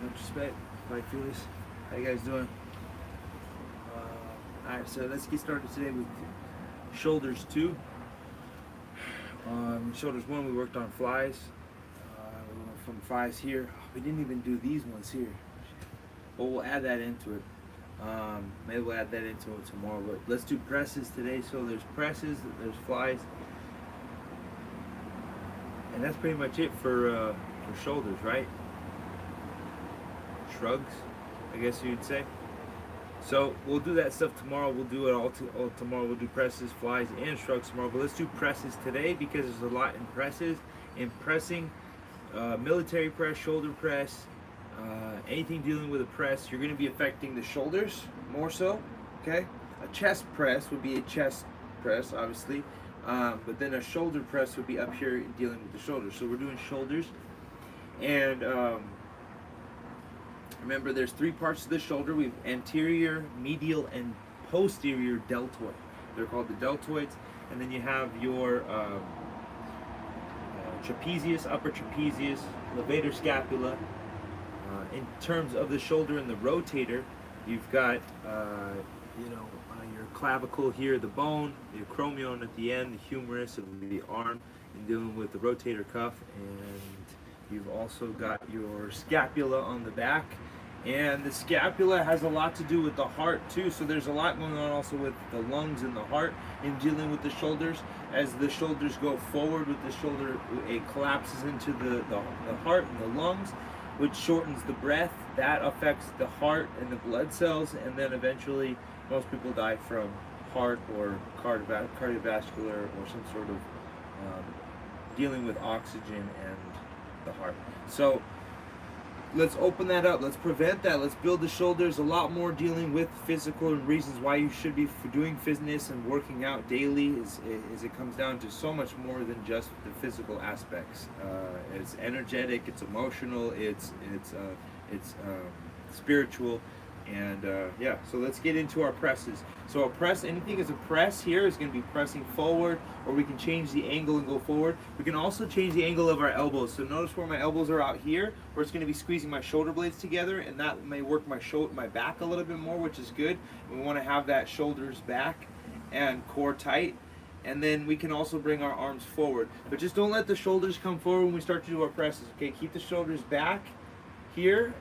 Much respect. Bye, Felix. How you guys doing? Alright, so let's get started today with shoulders 2. Shoulders 1, we worked on flies. We went from flies here. We didn't even do these ones here. But we'll add that into it. Maybe we'll add that into it tomorrow. But let's do presses today. So there's presses, there's flies. And that's pretty much it for shoulders, right? Shrugs, I guess you'd say. So we'll do that stuff tomorrow. We'll do it all tomorrow. We'll do presses, flies, and shrugs tomorrow. But let's do presses today because there's a lot in presses. In pressing, military press, shoulder press, anything dealing with a press, you're going to be affecting the shoulders more so. Okay, a chest press would be a chest press, obviously, but then a shoulder press would be up here dealing with the shoulders. So we're doing shoulders, and remember, there's 3 parts to the shoulder. We have anterior, medial, and posterior deltoid. They're called the deltoids. And then you have your trapezius, upper trapezius, levator scapula. In terms of the shoulder and the rotator, you've got your clavicle here, the bone, the acromion at the end, the humerus of the arm, and dealing with the rotator cuff. And you've also got your scapula on the back. And the scapula has a lot to do with the heart too, so there's a lot going on also with the lungs and the heart in dealing with the shoulders. As the shoulders go forward with the shoulder, it collapses into the heart and the lungs, which shortens the breath. That affects the heart and the blood cells, and then eventually most people die from heart or cardiovascular or some sort of dealing with oxygen and the heart. So let's open that up. Let's prevent that. Let's build the shoulders. A lot more dealing with physical and reasons why you should be doing fitness and working out daily. Is it comes down to so much more than just the physical aspects. It's energetic. It's emotional. It's spiritual. And yeah, so let's get into our presses. So a press, anything is a press here is going to be pressing forward, or we can change the angle and go forward. We can also change the angle of our elbows. So notice where my elbows are out here, where it's going to be squeezing my shoulder blades together, and that may work my back a little bit more, which is good. We want to have that shoulders back and core tight. And then we can also bring our arms forward. But just don't let the shoulders come forward when we start to do our presses. Okay, keep the shoulders back here,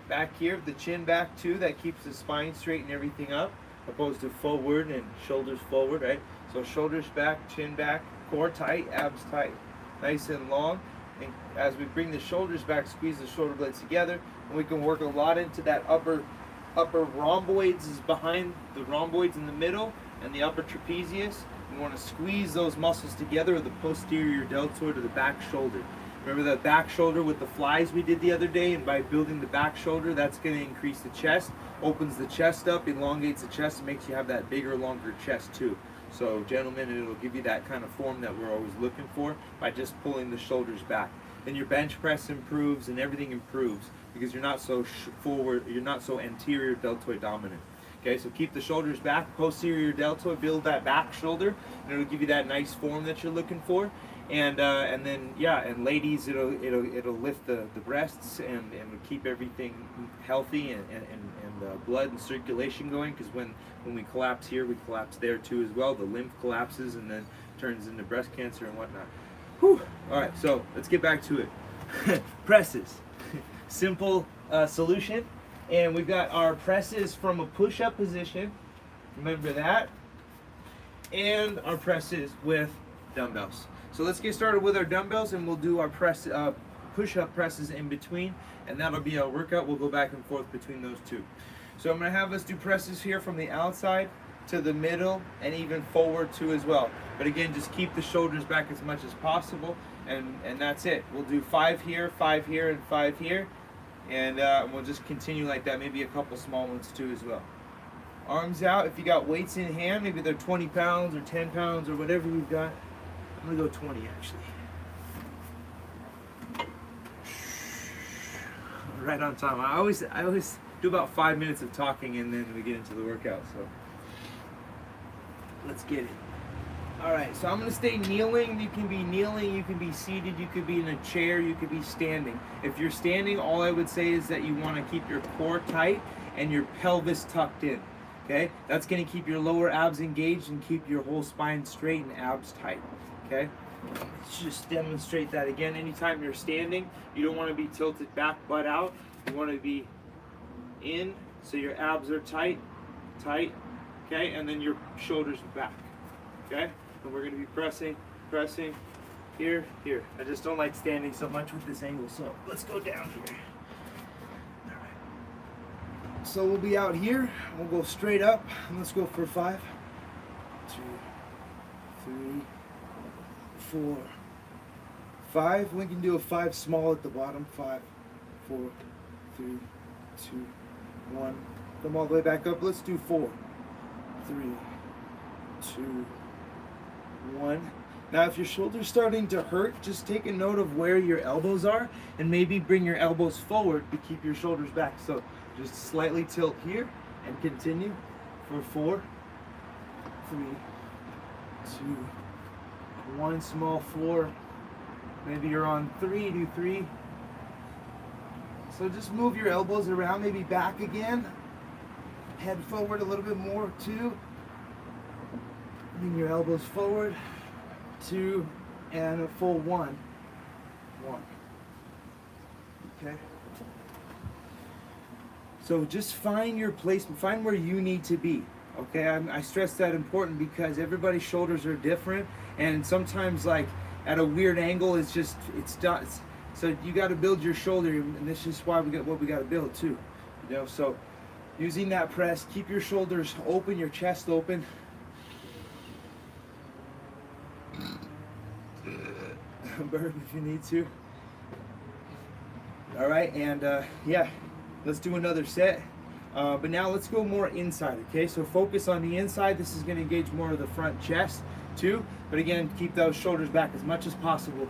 the chin back too. That keeps the spine straight and everything up, opposed to forward and shoulders forward, right? So shoulders back, chin back, core tight, abs tight, nice and long. And as we bring the shoulders back, squeeze the shoulder blades together, and we can work a lot into that upper rhomboids is behind the rhomboids in the middle, and the upper trapezius. We want to squeeze those muscles together, or the posterior deltoid, or the back shoulder. Remember that back shoulder with the flies we did the other day, and by building the back shoulder, that's going to increase the chest, opens the chest up, elongates the chest, and makes you have that bigger, longer chest too. So gentlemen, it'll give you that kind of form that we're always looking for by just pulling the shoulders back. Then your bench press improves and everything improves because you're not so forward, you're not so anterior deltoid dominant. Okay, so keep the shoulders back, posterior deltoid, build that back shoulder, and it'll give you that nice form that you're looking for. And then yeah, and ladies, it'll lift the breasts and keep everything healthy and blood and circulation going, because when we collapse here, we collapse there too as well. The lymph collapses and then turns into breast cancer and whatnot. Whew. All right, so let's get back to it. Presses, simple solution, and we've got our presses from a push-up position. Remember that, and our presses with dumbbells. So let's get started with our dumbbells, and we'll do our push-up presses in between, and that'll be our workout. We'll go back and forth between those two. So I'm going to have us do presses here from the outside to the middle and even forward too as well. But again, just keep the shoulders back as much as possible, and that's it. We'll do 5 here, 5 here, and 5 here, and we'll just continue like that, maybe a couple small ones too as well. Arms out. If you got weights in hand, maybe they're 20 pounds or 10 pounds or whatever you've got. I'm gonna go 20 actually. Right on time. I always do about 5 minutes of talking and then we get into the workout. So let's get it. All right, so I'm gonna stay kneeling. You can be kneeling, you can be seated, you could be in a chair, you could be standing. If you're standing, all I would say is that you wanna keep your core tight and your pelvis tucked in, okay? That's gonna keep your lower abs engaged and keep your whole spine straight and abs tight, okay? Let's just demonstrate that again. Anytime you're standing, you don't wanna be tilted back, butt out. You wanna be in, so your abs are tight, okay? And then your shoulders back, okay? And we're going to be pressing, here. I just don't like standing so much with this angle, so let's go down here. All right. So we'll be out here, we'll go straight up, and let's go for 5, 2, 3, 4, 5. We can do a 5 small at the bottom. 5, 4, 3, 2, 1. Come all the way back up. Let's do 4, 3, 2, 1. Now if your shoulder's starting to hurt, just take a note of where your elbows are and maybe bring your elbows forward to keep your shoulders back. So just slightly tilt here and continue for 4, 3, 2, 1. Small 4. Maybe you're on 3, do 3. So just move your elbows around, maybe back again. Head forward a little bit more, 2. Bring your elbows forward, 2, and a full 1. Okay. So just find your place, find where you need to be. Okay, I stress that important because everybody's shoulders are different, and sometimes like at a weird angle, it's done. So you got to build your shoulder, and this is why we got what we got to build too. You know, so using that press, keep your shoulders open, your chest open. Burp if you need to. All right, and yeah, let's do another set. But now let's go more inside. Okay, so focus on the inside. This is going to engage more of the front chest too. But again, keep those shoulders back as much as possible,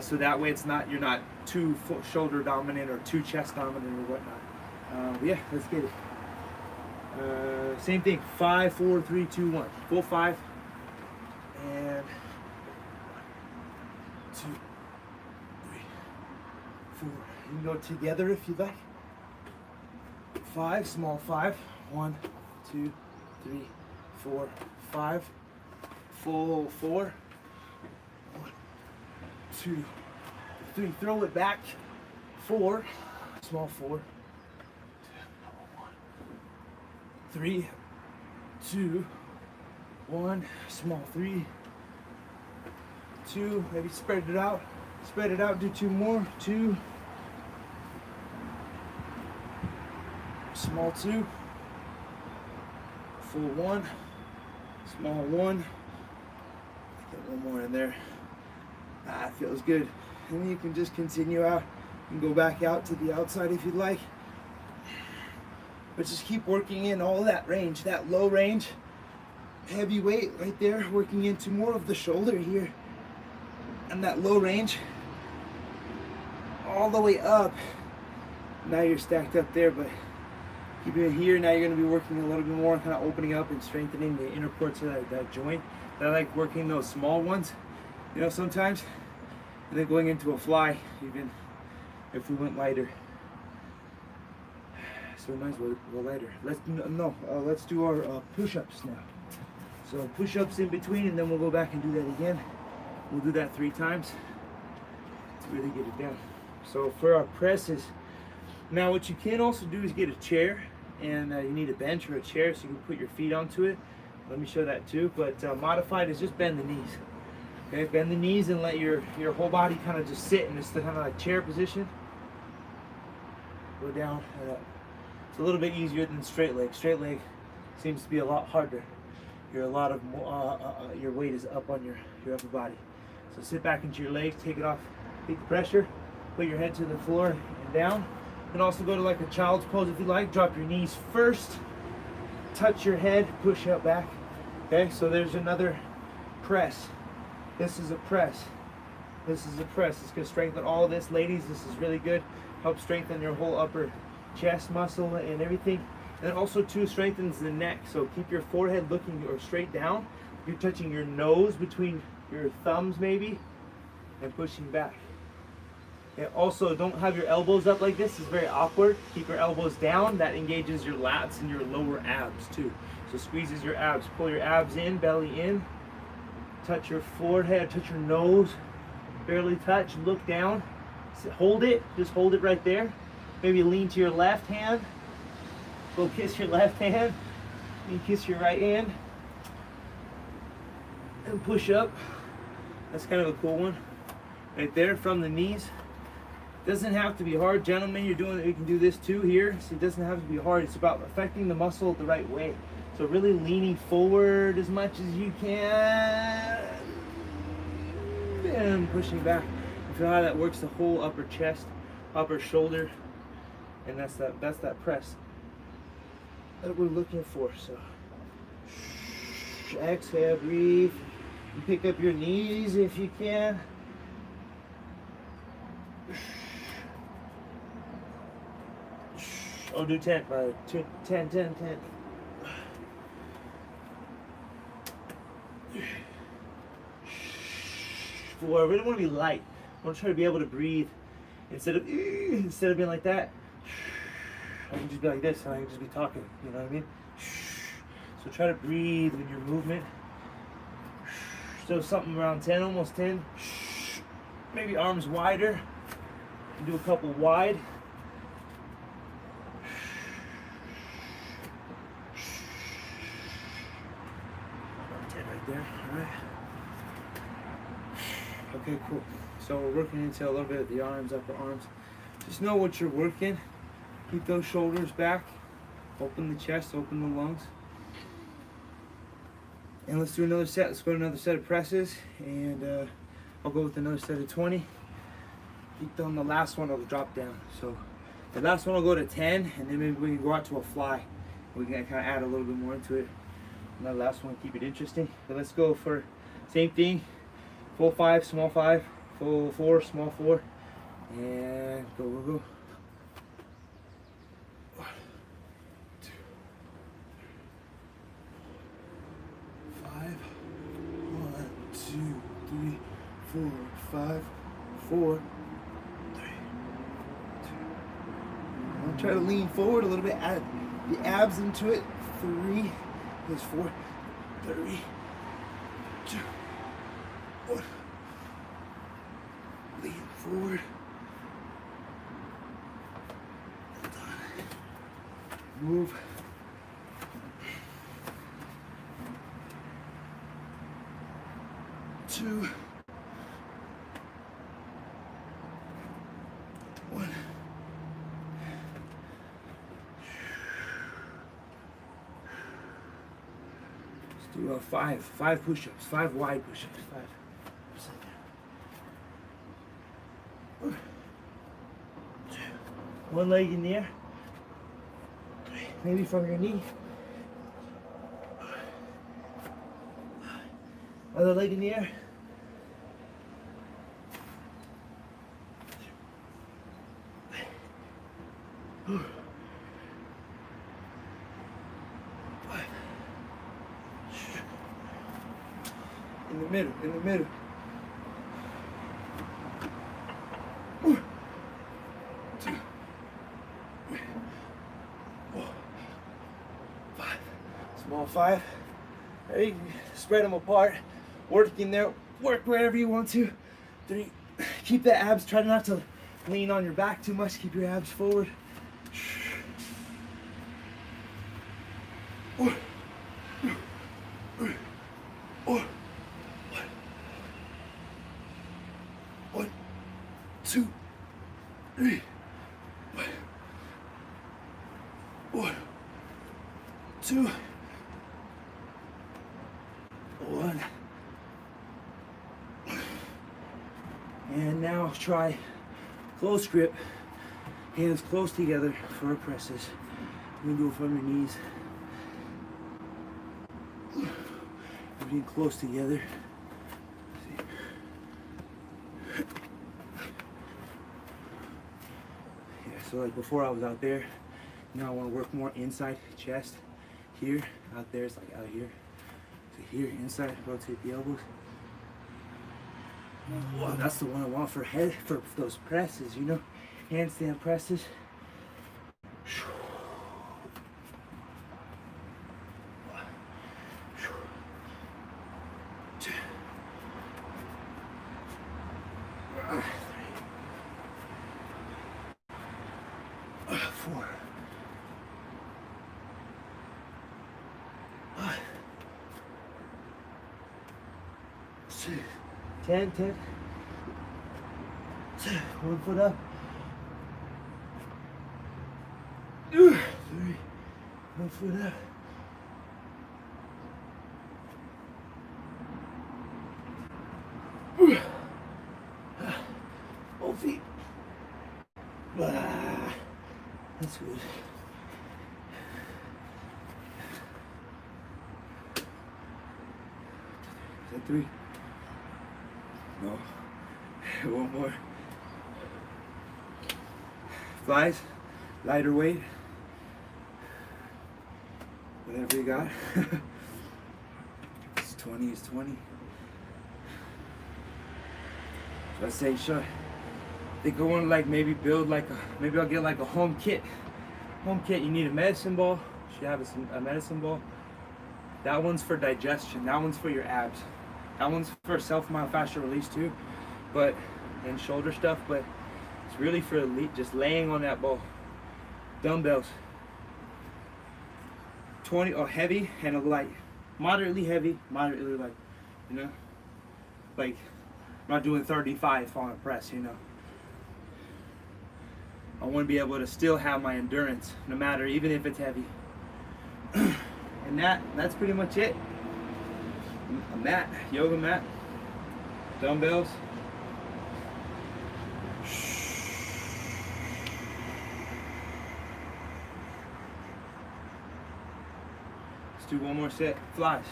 so that way you're not too shoulder dominant or too chest dominant or whatnot. Yeah, let's get it. Same thing. 5, 4, 3, 2, 1. Full 5. And 2, 3, 4. You can go together if you'd like. 5, small 5. 1, 2, 3, 4, 5. Full 4. 1, 2, 3. Throw it back. 4. Small 4. 3, 2, 1. Small 3. 2. Maybe spread it out. Spread it out. Do 2 more. 2. Small 2. Full 1. Small 1. Get one more in there. It feels good. And then you can just continue out. You can go back out to the outside if you'd like. But just keep working in all that range, that low range. Heavy weight right there, working into more of the shoulder here. And that low range. All the way up. Now you're stacked up there, but keep it here. Now you're going to be working a little bit more, kind of opening up and strengthening the inner parts of that joint. I like working those small ones, you know, sometimes. And then going into a fly, even if we went lighter. So we might as well go lighter. Let's do our push-ups now. So push-ups in between, and then we'll go back and do that again. We'll do that 3 times to really get it down. So for our presses, now what you can also do is get a chair, and you need a bench or a chair so you can put your feet onto it. Let me show that too. But modified is just bend the knees. Okay, bend the knees and let your whole body kind of just sit in this kind of like chair position. Go down and up. It's a little bit easier than straight leg. Straight leg seems to be a lot harder. Your weight is up on your upper body. So sit back into your legs, take it off, take the pressure, put your head to the floor and down. You can also go to like a child's pose if you like. Drop your knees first, touch your head, push up back. Okay, so there's another press. This is a press. This is a press. It's going to strengthen all of this. Ladies, this is really good. Help strengthen your whole upper chest muscle and everything. And it also too strengthens the neck. So keep your forehead looking or straight down. you're touching your nose between your thumbs maybe, and pushing back. And also, don't have your elbows up like this. It's very awkward. Keep your elbows down. That engages your lats and your lower abs too. So squeezes your abs. Pull your abs in, belly in. Touch your forehead, touch your nose. Barely touch. Look down. Hold it. Just hold it right there. Maybe lean to your left hand. Go kiss your left hand. And kiss your right hand. And push up. That's kind of a cool one. Right there from the knees. Doesn't have to be hard. Gentlemen, you're doing it. You can do this too here. So it doesn't have to be hard. It's about affecting the muscle the right way. So really leaning forward as much as you can. And pushing back. You feel how that works the whole upper chest, upper shoulder. And that's that press that we're looking for. So exhale, breathe. And pick up your knees if you can. Oh, do 10, 10, 10, 10. Four. I really want to be light. I want to try to be able to breathe instead of being like that. I can just be like this, and I can just be talking. You know what I mean? So try to breathe with your movement. So something around 10, almost 10. Maybe arms wider. Do a couple wide. Right there, all right. Okay, cool. So we're working into a little bit of the arms, upper arms. Just know what you're working. Keep those shoulders back. Open the chest, open the lungs. And let's do another set. Let's go to another set of presses. And I'll go with another set of 20. Keep on the last one, I'll drop down. So the last one will go to 10, and then maybe we can go out to a fly. We can kind of add a little bit more into it. And the last one, keep it interesting. But let's go for same thing. Full 5, small 5, full 4, small 4, and go, go, go. 1, 2, 5. 1, 2, 3, 4, 5, 4, 3, 2. I'll try to lean forward a little bit, add the abs into it. 3. There's 4, 3, 2, 1. Lean forward. Hold on. Move. Two. 1. Do 5 push-ups, 5 wide push-ups, 5. 1 leg in the air, maybe from your knee. Other leg in the air. In the middle, in the middle. 1, 2, 3, 4, 5. Small 5. There you can spread them apart. Work in there. Work wherever you want to. 3. Keep the abs. Try not to lean on your back too much. Keep your abs forward. 1, 2, 3. 1, 2, 1. And now try close grip, hands close together for our presses. You can do it from your knees. Everything close together. So like before I was out there, now I want to work more inside chest. Here, out there, it's like out here. to here, inside, rotate the elbows. Oh, that's the one I want for head, for those presses, you know, handstand presses. 4, 5, 6, 10, 10. 1 foot up. 3, 1 foot up. 4 feet. That's good. Is that 3? No. 1 more. Flies, lighter weight. Whatever you got. It's 20 is 20. So I say, sure. I think I want to like maybe build like maybe I'll get like a home kit. Home kit, you need a medicine ball. Should have a medicine ball. That one's for digestion. That one's for your abs. That one's for self-myofascial release too, but and shoulder stuff. But it's really for just laying on that ball. Dumbbells. 20 or heavy and a light. Moderately heavy, moderately light. You know, like I'm not doing 35 on a press. You know. I want to be able to still have my endurance, no matter, even if it's heavy. And that's pretty much it. A mat, yoga mat, dumbbells. Let's do one more set, flies.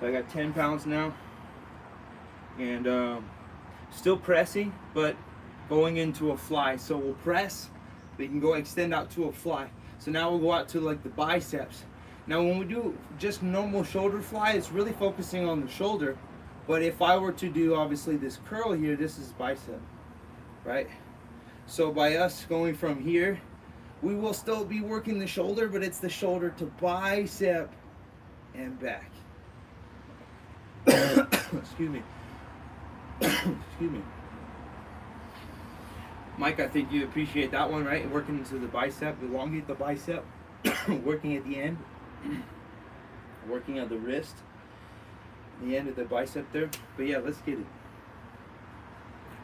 So I got 10 pounds now, and still pressing, but going into a fly. So we'll press, we can go extend out to a fly. So now we'll go out to like the biceps. Now when we do just normal shoulder fly, it's really focusing on the shoulder. But if I were to do obviously this curl here, this is bicep, right? So by us going from here, we will still be working the shoulder, but it's the shoulder to bicep and back. Excuse me. Excuse me. Mike, I think you appreciate that one, right? Working into the bicep, elongate the bicep, working at the end, working at the wrist, the end of the bicep there. But yeah, let's get it.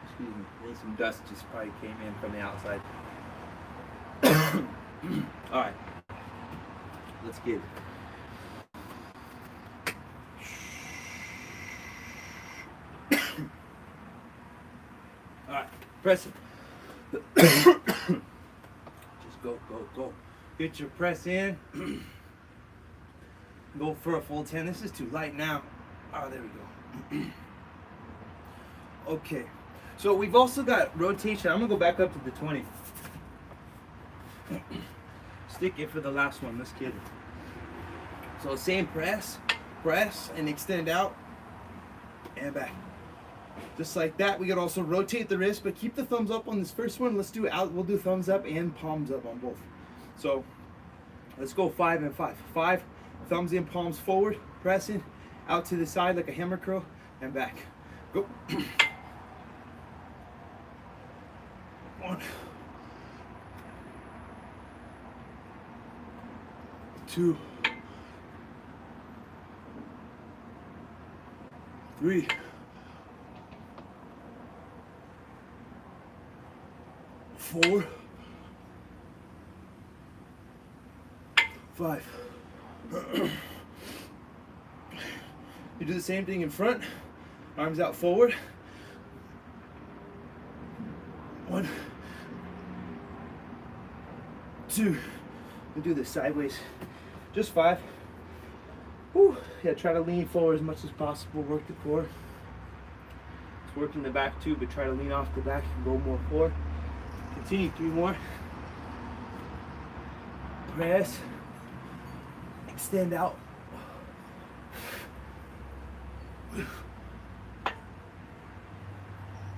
Excuse me, I think some dust just probably came in from the outside. Alright, let's get it. Alright, press it. Just go, go, go. Get your press in. Go for a full 10. This is too light now. Oh, there we go. Okay. So we've also got rotation. I'm going to go back up to the 20. Stick it for the last one. Let's get it. So same press, and extend out, and back. Just like that. We could also rotate the wrist, but keep the thumbs up on this first one. Let's do out. We'll do thumbs up and palms up on both. So let's go 5 and 5. 5, thumbs in, palms forward, pressing out to the side like a hammer curl, and back. Go. 1, 2, 3, 4, 5. You do the same thing in front, arms out forward. 1, 2. We do this sideways. Just 5. Whew. Yeah, try to lean forward as much as possible. Work the core. It's working the back too, but try to lean off the back and go more forward. Continue. 3 more. Press. extend out.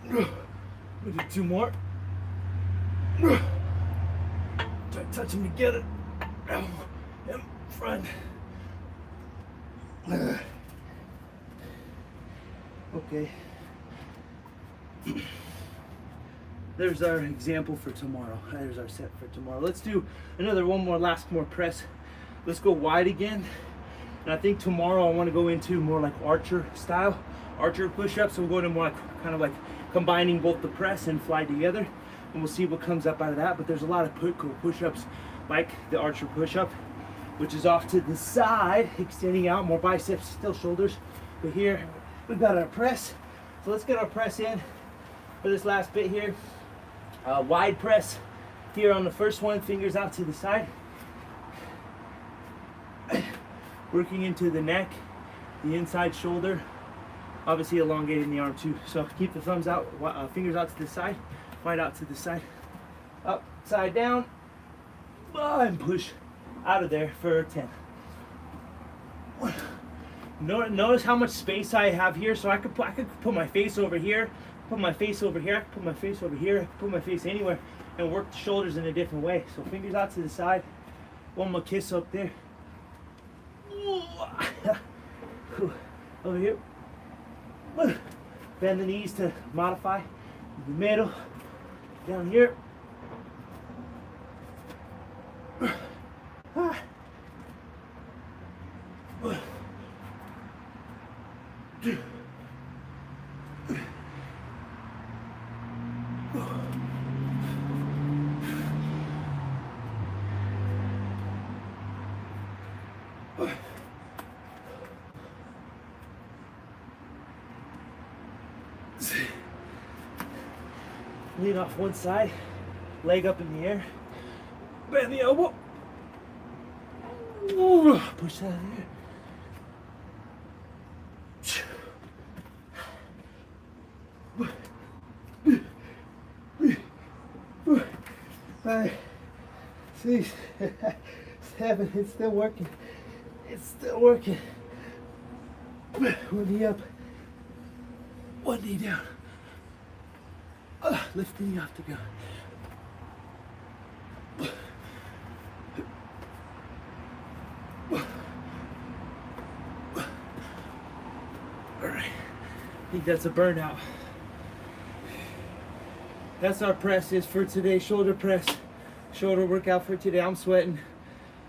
We'll do 2 more. Try to touch them together. In front. Okay. There's our example for tomorrow. There's our set for tomorrow. Let's do one more press. Let's go wide again. And I think tomorrow I want to go into more like archer style, archer push-ups. So we'll go into more like kind of like combining both the press and fly together. And we'll see what comes up out of that. But there's a lot of push-ups like the archer push-up, which is off to the side, extending out, more biceps, still shoulders. But here we've got our press. So let's get our press in for this last bit here. Wide press here on the first one, fingers out to the side. Working into the neck, the inside shoulder, obviously elongating the arm too. So keep the thumbs out, fingers out to the side, wide out to the side, up, side down, and push out of there for 10. Notice how much space I have here, so I could put my face over here, put my face over here, I could put my face over here, I could put my face anywhere, and work the shoulders in a different way. So fingers out to the side, one more kiss up there. Over here. Bend the knees to modify. In the middle, down here. Lean off one side, leg up in the air, bend the elbow, push that in there. 5, 6, 7, it's still working. It's still working. One knee up, one knee down. Lift the knee off the ground. All right, I think that's a burnout. That's our presses for today. Shoulder press, shoulder workout for today. I'm sweating.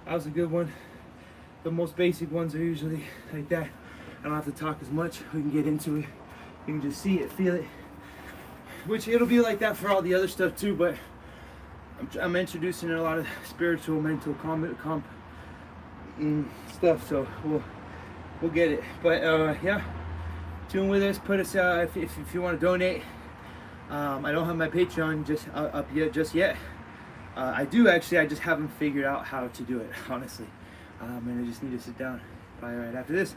That was a good one. The most basic ones are usually like that. I don't have to talk as much. We can get into it. You can just see it, feel it. Which it'll be like that for all the other stuff too, but I'm introducing a lot of spiritual, mental stuff, so we'll get it. But yeah, tune with us. Put us if you want to donate. I don't have my Patreon up yet. I do actually. I just haven't figured out how to do it, honestly. And I just need to sit down probably right after this.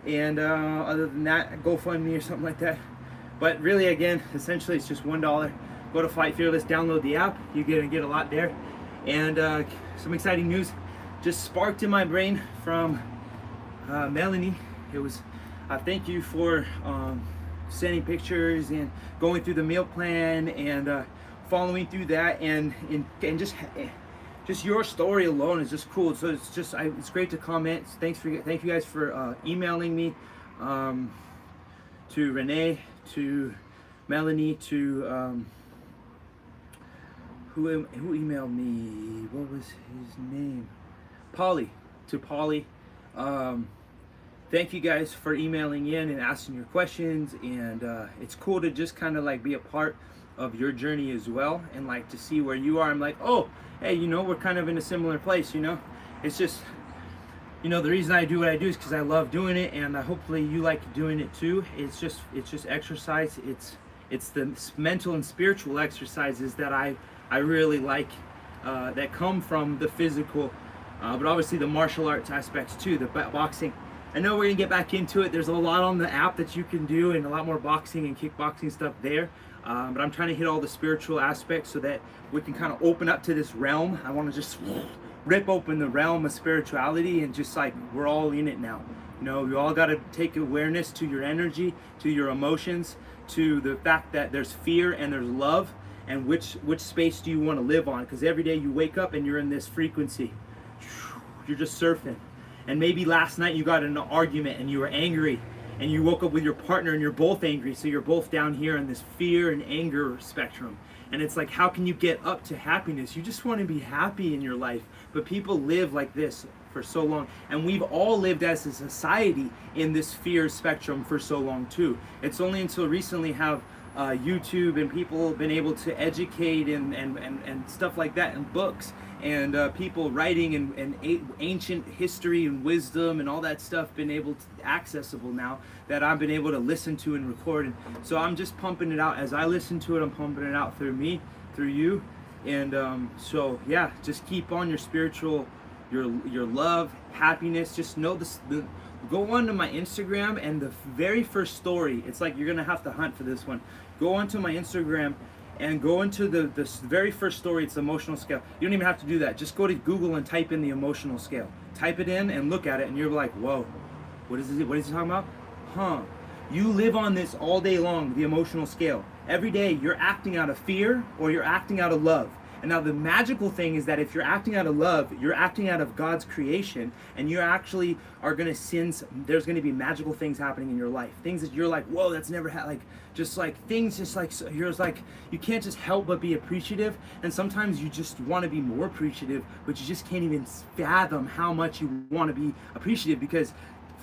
And other than that, GoFundMe or something like that. But really, again, essentially, it's just $1. Go to Fight Fearless, download the app. You're gonna get a lot there. And some exciting news just sparked in my brain from Melanie. It was thank you for sending pictures and going through the meal plan and following through that, and just your story alone is just cool. So it's great to comment. Thank you guys for emailing me, to Renee, to Melanie, to who emailed me? What was his name? Polly. To Polly. Thank you guys for emailing in and asking your questions, and it's cool to just kind of like be a part of your journey as well, and like to see where you are. I'm like, oh, hey, we're kind of in a similar place. It's just, the reason I do what I do is because I love doing it, and hopefully you like doing it too. It's just exercise. It's the mental and spiritual exercises that I really like, that come from the physical, but obviously the martial arts aspects too, the boxing. I know we're gonna get back into it. There's a lot on the app that you can do, and a lot more boxing and kickboxing stuff there. But I'm trying to hit all the spiritual aspects so that we can kind of open up to this realm. I want to just rip open the realm of spirituality and just like we're all in it now. You know, you all got to take awareness to your energy, to your emotions, to the fact that there's fear and there's love, and which space do you want to live on? Because every day you wake up and you're in this frequency. You're just surfing. And maybe last night you got in an argument and you were angry, and you woke up with your partner and you're both angry, so you're both down here in this fear and anger spectrum. And it's like, how can you get up to happiness? You just want to be happy in your life. But people live like this for so long, and we've all lived as a society in this fear spectrum for so long too. It's only until recently have YouTube and people been able to educate and stuff like that, and books and people writing and ancient history and wisdom and all that stuff been able to accessible now, that I've been able to listen to and record. And so I'm just pumping it out as I listen to it. I'm pumping it out through me, through you. And so yeah, just keep on your spiritual, your love, happiness. Just know this. Go onto my Instagram, and the very first story, it's like you're gonna have to hunt for this one. Go onto my Instagram and go into the very first story. It's the emotional scale. You don't even have to do that. Just go to Google and type in the emotional scale. Type it in and look at it, and you're like, whoa, what is it? What is he talking about? Huh? You live on this all day long, the emotional scale. Every day you're acting out of fear or you're acting out of love. And now the magical thing is that if you're acting out of love, you're acting out of God's creation, and you actually are going to there's going to be magical things happening in your life. Things that you're like, whoa, that's never like, just like things just like, you're like, you can't just help but be appreciative. And sometimes you just want to be more appreciative, but you just can't even fathom how much you want to be appreciative, because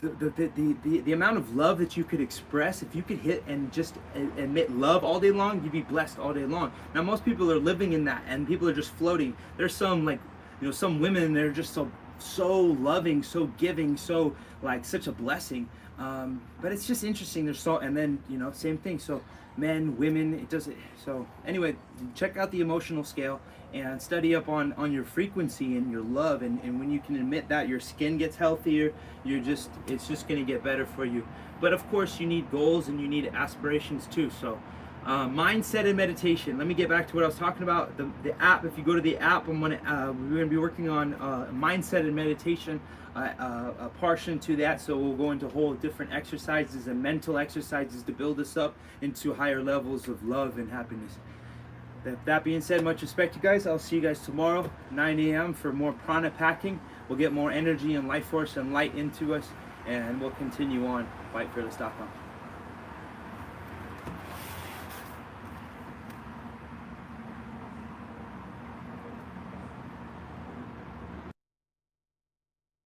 the amount of love that you could express, if you could hit and just emit love all day long, you'd be blessed all day long. Now most people are living in that, and people are just floating. There's some, like, you know, some women, they're just so loving, so giving, so like such a blessing. But it's just interesting. There's so, and then, you know, same thing. So men, women, it doesn't. So anyway, check out the emotional scale and study up on your frequency and your love, and when you can admit that, your skin gets healthier. It's just going to get better for you. But of course you need goals and you need aspirations too. So mindset and meditation. Let me get back to what I was talking about. The app, if you go to the app, we're going to be working on mindset and meditation, a portion to that. So we'll go into whole different exercises and mental exercises to build us up into higher levels of love and happiness. That being said, much respect, you guys. I'll see you guys tomorrow, 9 a.m. for more prana packing. We'll get more energy and life force and light into us, and we'll continue on. FightFearless.com.